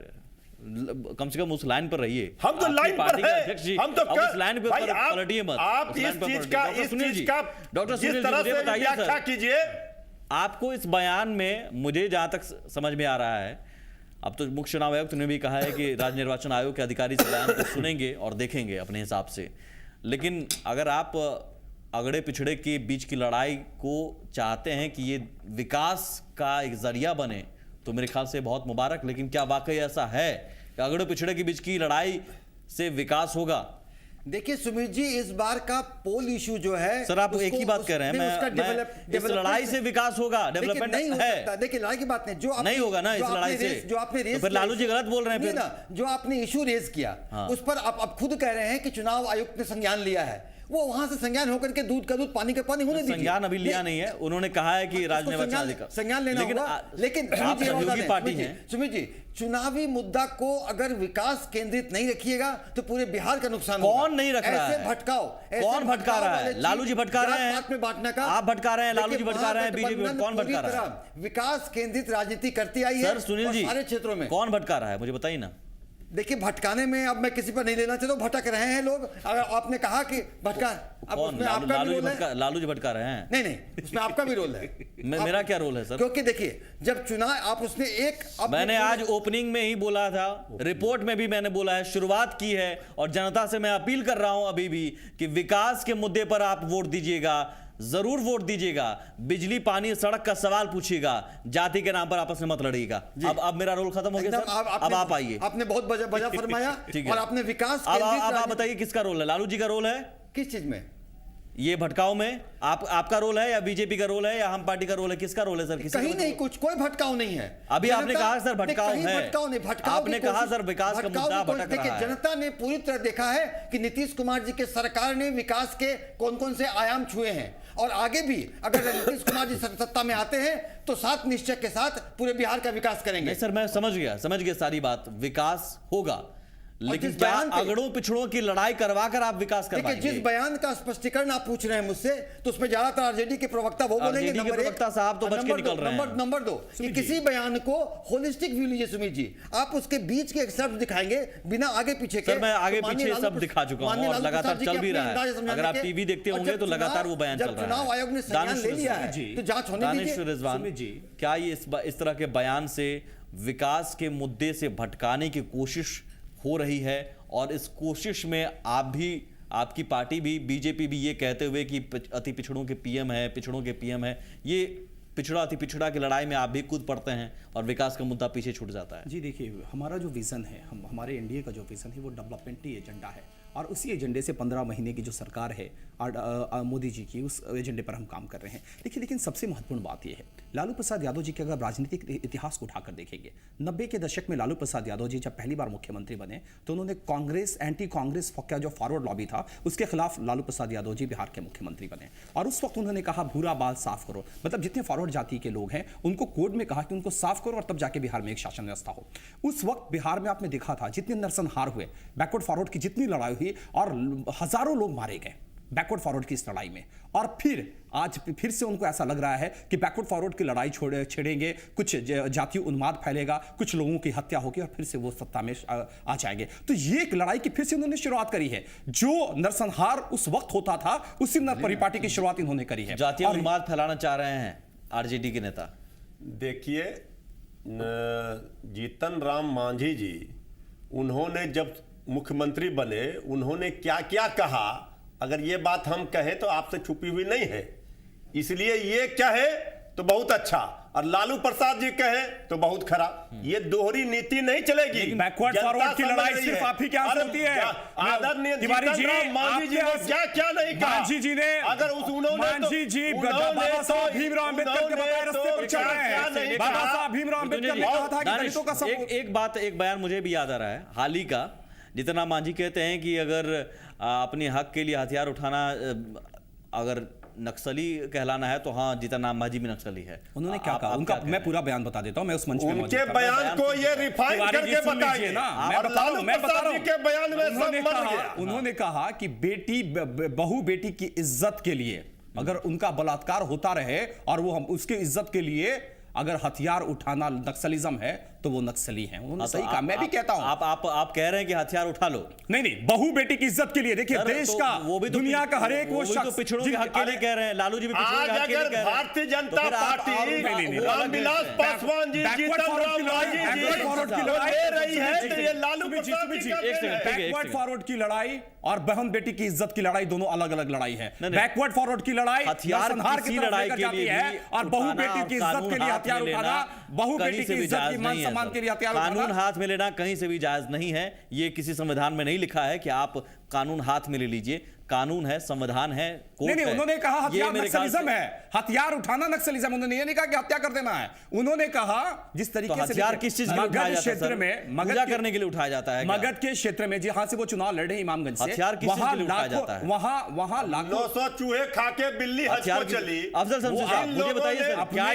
कम से कम उस लाइन पर रहिए। हम तो लाइन पर हैं, हम तो उस लाइन पे पलटिए मत। आप इस चीज का डॉक्टर सुनील जी व्याख्या कीजिए। आपको इस बयान में, मुझे जहां तक समझ में आ रहा है, अब तो मुख्य चुनाव आयुक्त ने भी कहा है कि राज्य निर्वाचन आयोग के अधिकारी इस बयान को सुनेंगे और देखेंगे अपने हिसाब से। लेकिन अगर आप अगड़े पिछड़े के बीच की लड़ाई को चाहते हैं कि ये विकास का एक जरिया बने, तो मेरे ख्याल से बहुत मुबारक। लेकिन क्या वाकई ऐसा है कि अगड़े पिछड़े के बीच की लड़ाई से विकास होगा? देखिए सुमित जी, इस बार का पोल इशू जो है, सर आप एक ही बात कह रहे हैं, मैं इस लड़ाई से विकास होगा, डेवलपमेंट नहीं हो सकता। देखिए लड़ाई की बात नहीं, जो नहीं होगा ना इस लड़ाई से, जो आपने रेस, तो फिर लालू जी गलत बोल रहे हैं फिर ना, जो आपने इशू रेस किया उस पर आप खुद कह रहे हैं कि चुनाव आयुक्त ने संज्ञान लिया है। वो वहां से संज्ञान होकर के दूध का दूध पानी का पानी होने दीजिए। संज्ञान अभी लिया नहीं है, उन्होंने कहा है कि राज्य निर्वाचन अधिकार संज्ञान लेना होगा। लेकिन आप सहयोगी पार्टी हैं सुमित जी, चुनावी मुद्दा को अगर विकास केंद्रित नहीं रखिएगा तो पूरे बिहार का नुकसान होगा। कौन नहीं रख रहा है? भटकाओ, कौन भटका रहा है? लालू जी भटका रहे हैं, में बांटने का आप भटका रहे हैं, लालू जी भटका रहे हैं, बीजेपी कौन भटका रहा है? विकास केंद्रित राजनीति करती आई है। सर सुनील जी, सारे क्षेत्रों में कौन भटका रहा है मुझे बताइए ना। देखिए, भटकाने में अब मैं किसी पर नहीं लेना चाहता हूं, भटक रहे हैं लोग। अगर आपने कहा कि भटका, अब कौन? उसमें आपका भी रोल है। लालू जी भटका रहे हैं? नहीं, उसमें आपका भी रोल है। मेरा क्या रोल है सर? क्योंकि देखिए, जब चुनाव आप उसने एक मैंने आज ओपनिंग में ही बोला था, रिपोर्ट में भी मैंने बोला है, शुरुआत की है, और जनता से मैं अपील कर रहा हूं अभी भी कि विकास के मुद्दे पर आप वोट दीजिएगा, जरूर वोट दीजिएगा। बिजली, पानी, सड़क का सवाल पूछिएगा, जाति के नाम पर आपस में मत लड़िएगा। अब मेरा रोल खत्म हो गया सर, अब आप आइए। आपने बहुत बजा फरमाया और आपने विकास अब आप बताइए किसका रोल है? लालू जी का रोल है किस चीज में? ये भटकाव में आपका रोल है या बीजेपी का रोल है या हम पार्टी का रोल है? किसका रोल है सर? कहीं नहीं, कोई भटकाव नहीं है। अभी आपने कहा सर भटकाव है, भटकाव नहीं, भटकाव आपने कहा सर विकास का मुद्दा भटक रहा है। जनता ने पूरी तरह देखा है कि नीतीश कुमार जी के सरकार ने विकास के कौन कौन से आयाम छुए हैं, और आगे भी अगर नीतीश कुमार जी सत्ता में आते हैं तो साथ निश्चय के साथ पूरे बिहार का विकास करेंगे। सर मैं समझ गया सारी बात, विकास होगा, लेकिन क्या अगड़ों पिछड़ों की लड़ाई करवा कर आप विकास करवाएंगे? जिस बयान का स्पष्टीकरण आप पूछ रहे हैं मुझसे, तो उसमें ज्यादातर आरजेडी के प्रवक्ता वो बोलेंगे नंबर एक, साहब तो बच के निकल रहे हैं। नंबर दो, कि किसी बयान को होलिस्टिक व्यू लीजिए सुमित जी, आप उसके बीच के एक शब्द दिखाएंगे बिना आगे पीछे के। सर मैं आगे पीछे सब दिखा चुका हूं और लगातार चल भी रहा है। अगर आप टीवी देखते होंगे तो लगातार वो बयान चल रहा है। चुनाव आयोग ने संज्ञान ले लिया है तो जांच होने दीजिए। क्या ये इस तरह के बयान से विकास के मुद्दे से भटकाने की कोशिश हो रही है? और इस कोशिश में आप भी, आपकी पार्टी भी, बीजेपी भी ये कहते हुए कि अति पिछड़ों के पीएम है, पिछड़ों के पीएम है, ये पिछड़ा अति पिछड़ा की लड़ाई में आप भी कूद पड़ते हैं और विकास का मुद्दा पीछे छूट जाता है। जी देखिए, हमारा जो विज़न है, हमारे एनडीए का जो विज़न है वो डेवलपमेंटली एजेंडा है, और उसी एजेंडे से 15 महीने की जो सरकार है मोदी जी की, उस एजेंडे पर हम काम कर रहे हैं। देखिए, लेकिन सबसे महत्वपूर्ण बात यह है, लालू प्रसाद यादव जी के अगर राजनीतिक इतिहास को उठाकर देखेंगे, 90 के दशक में लालू प्रसाद यादव जी जब पहली बार मुख्यमंत्री बने तो उन्होंने कांग्रेस, एंटी कांग्रेस का जो फॉरवर्ड लॉबी था उसके खिलाफ लालू प्रसाद यादव जी बिहार के मुख्यमंत्री बने, और उस वक्त उन्होंने कहा भूरा बाल साफ करो, मतलब जितने फॉरवर्ड जाति के लोग हैं उनको कोड में कहा कि उनको साफ करो और तब जाके बिहार में एक शासन व्यवस्था हो। उस वक्त बिहार में आपने देखा था जितने नरसंहार हुए, बैकवर्ड फॉरवर्ड की जितनी लड़ाई हुई, और हजारों लोग मारे गए बैकवर्ड फॉरवर्ड की इस लड़ाई में, और फिर आज फिर से उनको ऐसा लग रहा है कि बैकवर्ड फॉरवर्ड की लड़ाई छेड़ेंगे, कुछ जातीय उन्माद फैलेगा, कुछ लोगों की हत्या होगी और फिर से वो सत्ता में आ जाएंगे। तो ये एक लड़ाई की फिर से उन्होंने शुरुआत करी है। जो नरसंहार उस वक्त होता था उसी परिपाटी की शुरुआत इन्होंने करी है। जातीय उन्माद फैलाना चाह रहे हैं आरजेडी के नेता। देखिए, जीतन राम मांझी जी, उन्होंने जब मुख्यमंत्री बने उन्होंने क्या क्या कहा, अगर ये बात हम कहें तो आपसे छुपी हुई नहीं है, इसलिए ये कहे तो बहुत अच्छा और लालू प्रसाद जी कहे तो बहुत खराब। ये दोहरी नीति नहीं चलेगी। बैकवर्ड फॉरवर्ड की लड़ाई सिर्फ आप ही क्या होती है? आदरणीय तिवारी जी, मांझी जी ने क्या क्या नहीं कहा? मांझी जी ने, अगर मांझी जी बाबा साहब भीमराव अंबेडकर के बताए रास्ते पर चल रहे हैं। बाबा साहब भीमराव अंबेडकर ने कहा था कि दलितों का सब एक बयान मुझे भी याद आ रहा है हाल ही का, जितना मांझी कहते हैं कि अगर अपने हक के लिए हथियार उठाना, अगर नक्सली कहलाना है तो हाँ, जीतन राम मांझी भी नक्सली है। उन्होंने क्या कहा? उनका मैं पूरा बयान बता देता हूं, मैं उस मंच पे उनके बयान को ये रिफाइन करके बताइए ना। मैं बता रहा हूं के बयान में उन्होंने कहा कि बेटी बहू बेटी की इज्जत के लिए अगर उनका बलात्कार होता रहे और वो हम उसके इज्जत के लिए अगर हथियार उठाना नक्सलिज्म है तो वो नक्सली हैं। उन्होंने सही कहा, मैं भी कहता हूं। आप कह रहे हैं कि हथियार उठा लो। नहीं, बहू बेटी की इज्जत के लिए। देखिए, देश का, वो भी तो दुनिया का हर एक वो शख्स पिछड़ों के हक के लिए कह रहे हैं। लालू जी भी पिछड़ों के हक के लिए कह रहे हैं। भारतीय जनता पार्टी रामविलास पासवान जी, जीतन राम मांझी जी फॉरवर्ड की लड़ाई ले रही है तो ये लालू बैकवर्ड फॉरवर्ड की लड़ाई और बहन बेटी की इज्जत की लड़ाई दोनों अलग अलग लड़ाई है। बैकवर्ड फॉरवर्ड की लड़ाई हथियार की लड़ाई के लिए है, और बहू बेटी की इज्जत के लिए हथियार उठाना, बहू बेटी की इज्जत की मान सम्मान के लिए हथियार कानून हाथ में लेना कहीं से भी जायज नहीं है। ये किसी संविधान में नहीं लिखा है कि आप कानून हाथ में ले लीजिए। कानून है, संविधान है, कोर्ट नहीं, है। उन्होंने कहा हथियार नक्सलिज्म है, हथियार उठाना नक्सलिज्म। उन्होंने ये नहीं कहा कि हत्या कर देना है। उन्होंने कहा जिस तरीके से हथियार किस चीज के लिए उठाया जाता है? क्षेत्र में पूजा करने के लिए उठाया जाता है। मगध के क्षेत्र में जहां से वो चुनाव लड़ रहे हैं इमामगंज से, हथियार किस चीज के लिए उठाया जाता है? वहां लाखों 900 चूहे खा के बिल्ली हज को चली। अफजल शमशी साहब, मुझे बताइए सर, क्या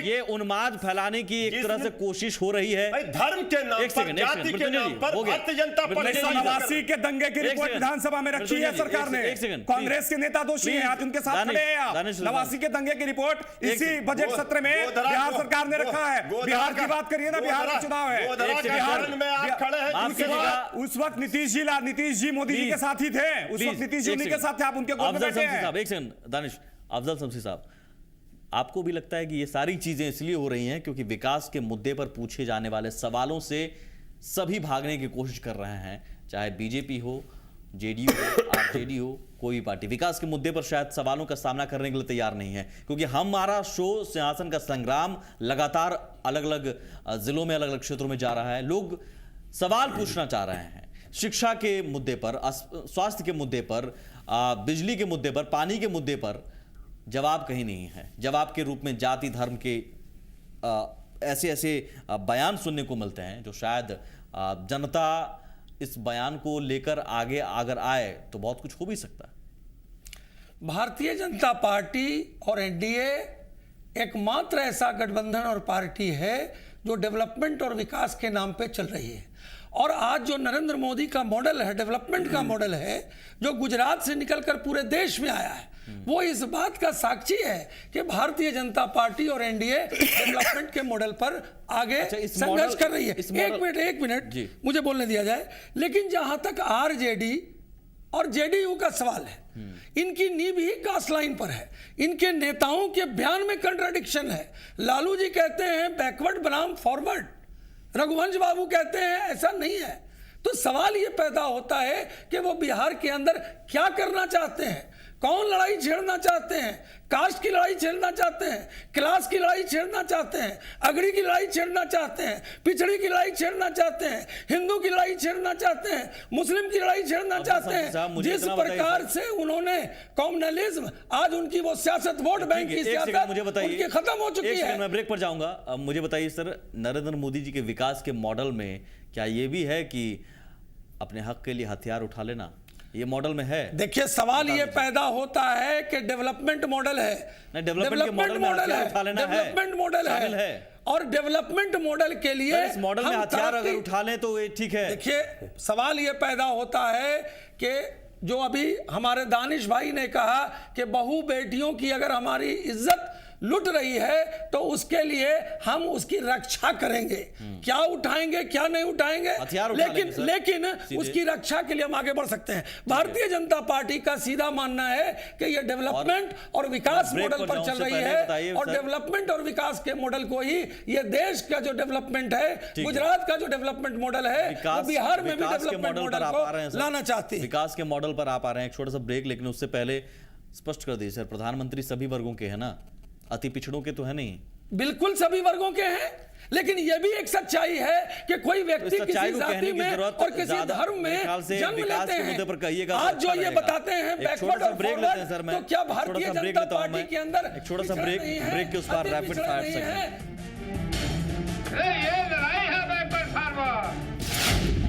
ये उन्माद फैलाने की एक तरह से कोशिश हो रही है? धर्म के नाम पर, जाति के नाम पर भारतीय जनता पार्टी नवासी के दंगे की रिपोर्ट विधानसभा में रखी है सरकार सरकार ने। एक सेकंड, कांग्रेस के नेता दोषी हैं, आज उनके साथ खड़े हैं आप। नवासी के दंगे की रिपोर्ट इसी बजट सत्र में बिहार सरकार ने रखा है। बिहार की बात करिए ना, बिहार में चुनाव है। उस वक्त नीतीश जी मोदी जी के साथ ही थे, उस वक्त नीतीश जी उन्हीं के साथ थे, आप उनके गोद में बैठे हैं। एक सेकंड दानिश, अफजल शमसी साहब, आपको भी लगता है कि ये सारी चीजें इसलिए हो रही हैं क्योंकि विकास के मुद्दे पर पूछे जाने वाले सवालों से सभी भागने की कोशिश कर रहे हैं, चाहे बीजेपी हो, जेडीयू हो, आरजेडी हो, कोई भी पार्टी विकास के मुद्दे पर शायद सवालों का सामना करने के लिए तैयार नहीं है, क्योंकि हमारा शो सिंहासन का संग्राम लगातार अलग अलग जिलों में, अलग अलग क्षेत्रों में जा रहा है। लोग सवाल पूछना चाह रहे हैं, शिक्षा के मुद्दे पर, स्वास्थ्य के मुद्दे पर, बिजली के मुद्दे पर, पानी के मुद्दे पर जवाब कहीं नहीं है। जवाब के रूप में जाति धर्म के ऐसे ऐसे बयान सुनने को मिलते हैं जो शायद जनता इस बयान को लेकर आगे अगर आए तो बहुत कुछ हो भी सकता है। भारतीय जनता पार्टी और एनडीए एकमात्र ऐसा गठबंधन और पार्टी है जो डेवलपमेंट और विकास के नाम पे चल रही है। और आज जो नरेंद्र मोदी का मॉडल है, डेवलपमेंट का मॉडल है, जो गुजरात से निकलकर पूरे देश में आया है, वो इस बात का साक्षी है कि भारतीय जनता पार्टी और एनडीए डेवलपमेंट के मॉडल पर आगे संघर्ष कर रही है। एक मिनट मुझे बोलने दिया जाए। लेकिन जहां तक आरजेडी और जेडीयू का सवाल है, इनकी नींव ही कास्ट लाइन पर है। इनके नेताओं के बयान में कंट्राडिक्शन है। लालू जी कहते हैं बैकवर्ड बनाम फॉरवर्ड, रघुवंश बाबू कहते हैं ऐसा नहीं है। तो सवाल ये पैदा होता है कि वो बिहार के अंदर क्या करना चाहते हैं, कौन लड़ाई छेड़ना चाहते हैं, कास्ट की लड़ाई छेड़ना चाहते हैं, क्लास की लड़ाई छेड़ना चाहते हैं, अगड़ी की लड़ाई छेड़ना चाहते हैं, पिछड़ी की लड़ाई छेड़ना चाहते हैं, हिंदू की लड़ाई छेड़ना चाहते हैं, मुस्लिम की लड़ाई छेड़ना चाहते हैं। जिस प्रकार से उन्होंने कॉम्युनलिज्म, आज उनकी वो सियासत, वोट बैंक की सियासत मुझे बताइए, उनकी खत्म हो चुकी है। मैं ब्रेक पर जाऊंगा। मुझे बताइए सर, नरेंद्र मोदी जी के विकास के मॉडल में क्या ये भी है कि अपने हक के लिए हथियार उठा लेना, ये मॉडल में है? देखिए सवाल ये पैदा होता है कि डेवलपमेंट मॉडल है, डेवलपमेंट मॉडल है, डेवलपमेंट मॉडल है, और डेवलपमेंट मॉडल के लिए इस मॉडल में हथियार अगर उठा लें तो ये ठीक है। देखिए सवाल ये पैदा होता है कि जो अभी हमारे दानिश भाई ने कहा कि बहू बेटियों की अगर हमारी इज्जत लुट रही है तो उसके लिए हम उसकी रक्षा करेंगे। क्या उठाएंगे क्या नहीं उठाएंगे, लेकिन उसकी रक्षा के लिए हम आगे बढ़ सकते हैं। भारतीय जनता पार्टी का सीधा मानना है कि ये डेवलपमेंट और विकास मॉडल पर चल रही है, और डेवलपमेंट और विकास के मॉडल को ही ये देश का जो डेवलपमेंट है, गुजरात का जो डेवलपमेंट मॉडल है, वो बिहार में भी डेवलपमेंट मॉडल को लाना चाहती है। विकास के मॉडल पर आप आ रहे हैं, एक छोटा सा ब्रेक, लेकिन उससे पहले स्पष्ट कर दीजिए सर, प्रधानमंत्री सभी वर्गों के है ना, अति पिछड़ों के तो है नहीं? बिल्कुल सभी वर्गों के हैं, लेकिन यह भी एक सच्चाई है कि कोई व्यक्ति किसी जाति में और किसी धर्म में जन्म लेते हैं। आज जो ये बताते हैं बैकवर्ड और फॉरवर्ड, तो क्या भारतीय जनता पार्टी के अंदर एक छोटा सा ब्रेक के उस पर रैपिड फायर सेगमेंट। ये लड़ाई है बैकवर्ड फॉरवर्ड।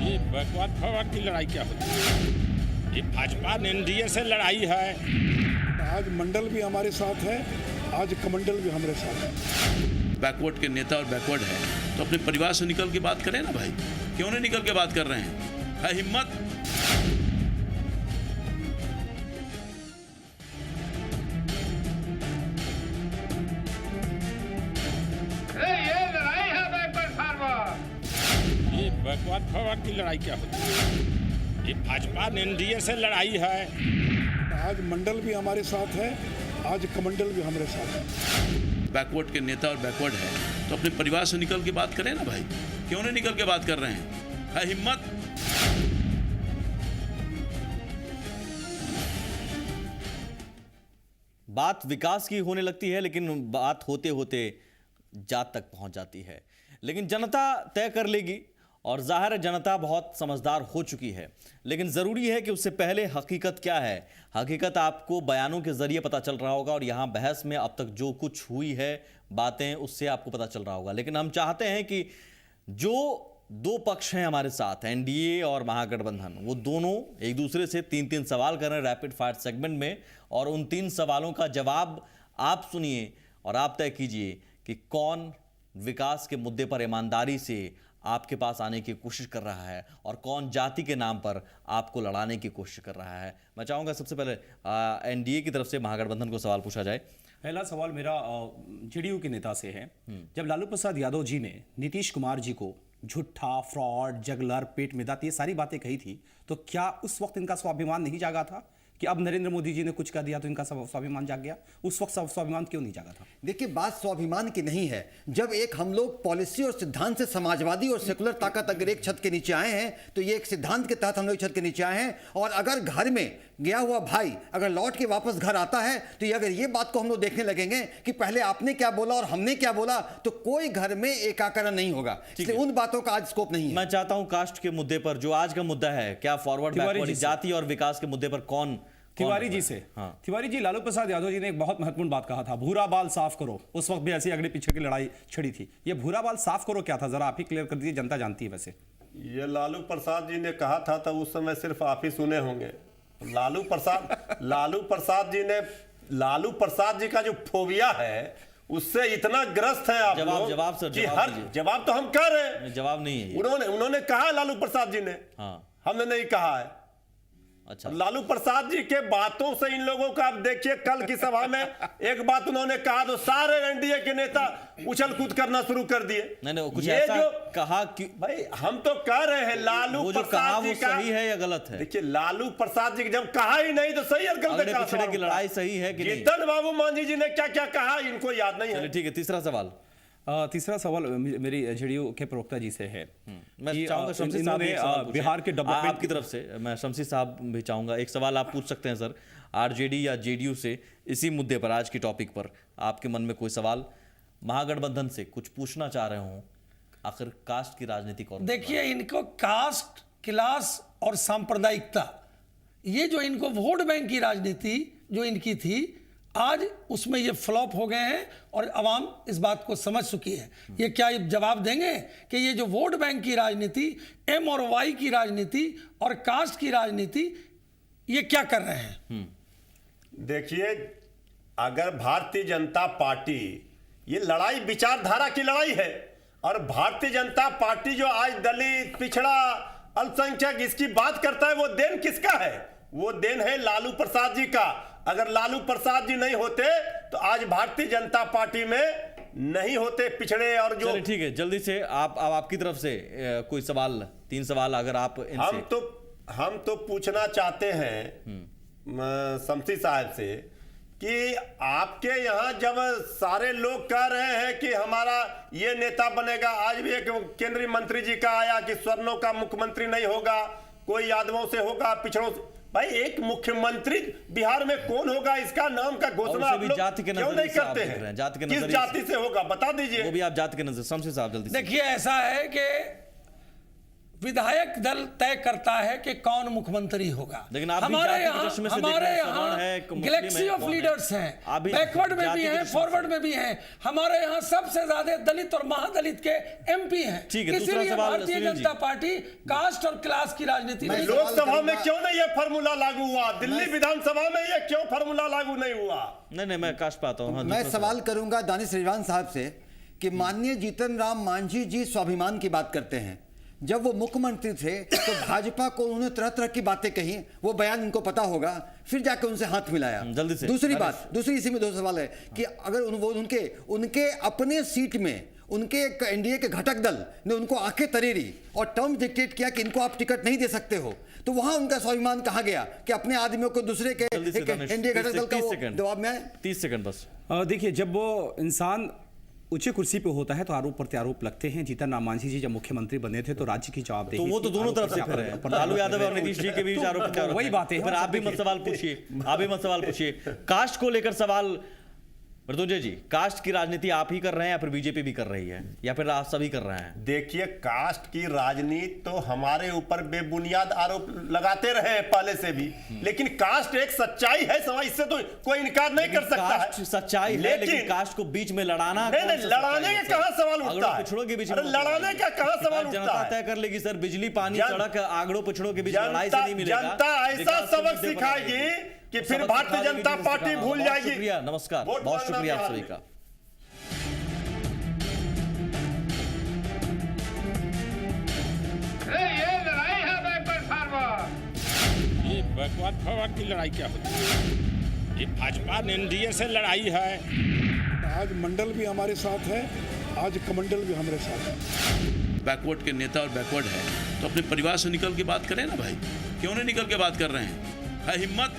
ये बैकवर्ड फॉरवर्ड की लड़ाई क्या होती है? ये भाजपा एनडीए से लड़ाई है। आज मंडल भी हमारे साथ है, आज कमंडल भी हमारे साथ है। बैकवर्ड के नेता और बैकवर्ड है तो अपने परिवार से निकल के बात करें ना भाई, क्यों नहीं निकल के बात कर रहे हैं? है हिम्मत? ये लड़ाई है बैकवर्ड फॉरवर्ड। ये बैकवर्ड फॉरवर्ड की लड़ाई क्या होती है? ये भाजपा एनडीए से लड़ाई है। आज मंडल भी हमारे साथ है, आज कमंडल भी हमारे साथ है। बैकवर्ड के नेता और बैकवर्ड है तो अपने परिवार से निकल के बात करें ना भाई, क्यों नहीं निकल के बात कर रहे हैं? है हिम्मत? बात विकास की होने लगती है, लेकिन बात होते होते जात तक पहुंच जाती है। लेकिन जनता तय कर लेगी, और जाहिर है जनता बहुत समझदार हो चुकी है, लेकिन ज़रूरी है कि उससे पहले हकीकत क्या है, हकीकत आपको बयानों के ज़रिए पता चल रहा होगा, और यहाँ बहस में अब तक जो कुछ हुई है बातें, उससे आपको पता चल रहा होगा। लेकिन हम चाहते हैं कि जो दो पक्ष हैं हमारे साथ, एनडीए और महागठबंधन, वो दोनों एक दूसरे से 3-3 सवाल कर रहे हैं रैपिड फायर सेगमेंट में, और उन 3 सवालों का जवाब आप सुनिए और आप तय कीजिए कि कौन विकास के मुद्दे पर ईमानदारी से आपके पास आने की कोशिश कर रहा है और कौन जाति के नाम पर आपको लड़ाने की कोशिश कर रहा है। मैं चाहूँगा सबसे पहले एनडीए की तरफ से महागठबंधन को सवाल पूछा जाए। पहला सवाल मेरा जेडीयू के नेता से है। जब लालू प्रसाद यादव जी ने नीतीश कुमार जी को झूठा, फ्रॉड, जगलर, पेट में दांत, ये सारी बातें कही थी, तो क्या उस वक्त इनका स्वाभिमान नहीं जागा था कि अब नरेंद्र मोदी जी ने कुछ कर दिया तो इनका स्वाभिमान जाग गया? उस वक्त स्वाभिमान क्यों नहीं जागा था? देखिए, बात स्वाभिमान की नहीं है। जब एक हम लोग पॉलिसी और सिद्धांत से समाजवादी और सेकुलर ताकत अगर एक छत के नीचे आए हैं तो ये एक सिद्धांत के तहत हम लोग छत के नीचे आए हैं। और अगर घर में गया हुआ भाई अगर लौट के वापस घर आता है तो ये अगर ये बात को हम लोग देखने लगेंगे कि पहले आपने क्या बोला और हमने क्या बोला, तो कोई घर में एकाकरण नहीं होगा। इसलिए उन बातों का आज स्कोप नहीं है। मैं चाहता हूं कास्ट के मुद्दे पर, जो आज का मुद्दा है, क्या फॉरवर्ड बैकवर्ड, जाति और विकास के मुद्दे पर कौन तिवारी जी से। हाँ। तिवारी जी, लालू प्रसाद यादव जी ने एक बहुत महत्वपूर्ण बात कहा था, भूरा बाल साफ करो। उस वक्त भी ऐसी अगले पीछे की लड़ाई छिड़ी थी। ये भूरा बाल साफ करो क्या था, जरा आप ही क्लियर कर दीजिए, जनता जानती है। वैसे ये लालू प्रसाद जी ने कहा था तो उस समय सिर्फ आप ही सुने होंगे। लालू प्रसाद जी का जो फोबिया है उससे इतना ग्रस्त है आप लोग। जवाब सर, जवाब तो हम कह रहे हैं, जवाब नहीं है। उन्होंने कहा लालू प्रसाद जी ने, हमने नहीं कहा है। अच्छा, लालू प्रसाद जी के बातों से इन लोगों का, आप देखिए कल की सभा में एक बात उन्होंने कहा तो सारे एनडीए के नेता उछल कूद करना शुरू कर दिए। नहीं, कुछ ऐसा कहा कि भाई हम तो कह रहे हैं लालू प्रसाद जी का सही है या गलत है। देखिए, लालू प्रसाद जी जब कहा ही नहीं तो सही है गलत है। पिछड़े की लड़ाई सही है कि नहीं? जीतन बाबू मांझी जी ने क्या क्या कहा इनको याद नहीं है। ठीक है, तीसरा सवाल मेरी जेडीयू के प्रवक्ता जी से है। मैं चाहूंगा शमसी साहब बिहार के डेवलपमेंट आपकी तरफ से, मैं शमसी साहब भी चाहूंगा एक सवाल आप पूछ सकते हैं सर, आरजेडी या जेडीयू से इसी मुद्दे पर, आज की टॉपिक पर आपके मन में कोई सवाल महागठबंधन से कुछ पूछना चाह रहे हो, आखिर कास्ट की राजनीति कौन? देखिए, इनको कास्ट, क्लास और सांप्रदायिकता, ये जो इनको वोट बैंक की राजनीति जो इनकी थी, आज उसमें ये फ्लॉप हो गए हैं और अवाम इस बात को समझ चुकी है। ये क्या जवाब देंगे कि ये जो वोट बैंक की राजनीति, एम और वाई की राजनीति और कास्ट की राजनीति, ये क्या कर रहे हैं? देखिए, अगर भारतीय जनता पार्टी, ये लड़ाई विचारधारा की लड़ाई है, और भारतीय जनता पार्टी जो आज दलित, पिछड़ा, अल्पसंख्यक इसकी बात करता है, वो देन किसका है? वो देन है लालू प्रसाद जी का। अगर लालू प्रसाद जी नहीं होते तो आज भारतीय जनता पार्टी में नहीं होते पिछड़े और जो। ठीक है, जल्दी से आपकी तरफ से कोई सवाल, 3 सवाल अगर आप इनसे। हम तो पूछना चाहते हैं शमसी साहब से कि आपके यहाँ जब सारे लोग कह रहे हैं कि हमारा ये नेता बनेगा, आज भी एक केंद्रीय मंत्री जी का आया कि स्वर्णों का मुख्यमंत्री नहीं होगा, कोई यादवों से होगा, पिछड़ों से। भाई, एक मुख्यमंत्री बिहार में कौन होगा, इसका नाम का घोषणा आप लोग क्यों नहीं करते हैं? किस जाति से होगा बता दीजिए। वो भी आप जाति के नजर। शमसी साहब जल्दी। देखिए, ऐसा है कि विधायक दल तय करता है कि कौन मुख्यमंत्री होगा। लेकिन हमारे यहाँ गैलेक्सी ऑफ लीडर्स हैं, बैकवर्ड में भी हैं, फॉरवर्ड में भी हैं। हमारे यहाँ सबसे ज्यादा दलित और महादलित के एमपी हैं। इसीलिए भारतीय जनता पार्टी कास्ट और क्लास की राजनीति। लोकसभा में क्यों नहीं ये फार्मूला लागू हुआ? दिल्ली विधानसभा में ये क्यों फार्मूला लागू नहीं हुआ? नहीं, मैं कास्ट पाता हूँ। मैं सवाल करूंगा दानिश रिजवान साहब से कि माननीय जीतन राम मांझी जी स्वाभिमान की बात करते हैं। जब वो मुख्यमंत्री थे तो भाजपा को उन्होंने तरह तरह की बातें कही, वो बयान इनको पता होगा, फिर जाकर उनसे हाथ मिलाया। जल्दी से। दूसरी इसी में 2 सवाल है कि अगर उनके अपने सीट में उनके एनडीए के घटक दल ने उनको आंखें तरेरी और टर्म डिक्टेट किया कि इनको आप टिकट नहीं दे सकते हो, तो वहां उनका स्वाभिमान कहाँ गया कि अपने आदमियों को दूसरे के एनडीए घटक दल का जवाब में 30 सेकंड बस। देखिए, जब वो इंसान ऊंचे कुर्सी पे होता है तो आरोप प्रत्यारोप लगते हैं। जीतन राम मांझी जी जब मुख्यमंत्री बने थे तो राज्य की जवाबदेही, तो वो तो दोनों तरफ से फिर है, लालू यादव और नीतीश जी के बीच आरोप प्रत्यारोप। वही बात है। फिर आप भी मत सवाल पूछिए। कास्ट को लेकर सवाल मृत्युंजय जी, कास्ट की राजनीति आप ही कर रहे हैं या फिर बीजेपी भी कर रही है या फिर आप सभी कर रहे हैं? देखिए, कास्ट की राजनीति तो हमारे ऊपर बेबुनियाद आरोप लगाते रहे हैं पहले से भी, लेकिन कास्ट एक सच्चाई है, इससे तो कोई इनकार नहीं कर सकता है। सच्चाई है, लेकिन कास्ट को बीच में लड़ाना, नहीं, लड़ाने का कहां सवाल उठता है? पिछड़ों के बीच लड़ाने का कहां सवाल उठता है? जनता तय कर लेगी सर, बिजली, पानी, सड़क, आगड़ों पिछड़ों के बीच लड़ाई से नहीं मिलेगा। जनता ऐसा सबक सिखाएगी कि फिर भारतीय जनता पार्टी भूल जाएगी। शुक्रिया, नमस्कार, बहुत शुक्रिया आप सभी का। अरे ये लड़ाई है बैकवर्ड फॉरवर्ड। ये बैकवर्ड फॉरवर्ड की लड़ाई क्या होती है? ये भाजपा एनडीए से लड़ाई है। आज मंडल भी हमारे साथ है, आज कमंडल भी हमारे साथ है। बैकवर्ड के नेता और बैकवर्ड है तो अपने परिवार से निकल के बात करें ना भाई, क्यों नहीं निकल के बात कर रहे हैं? है हिम्मत?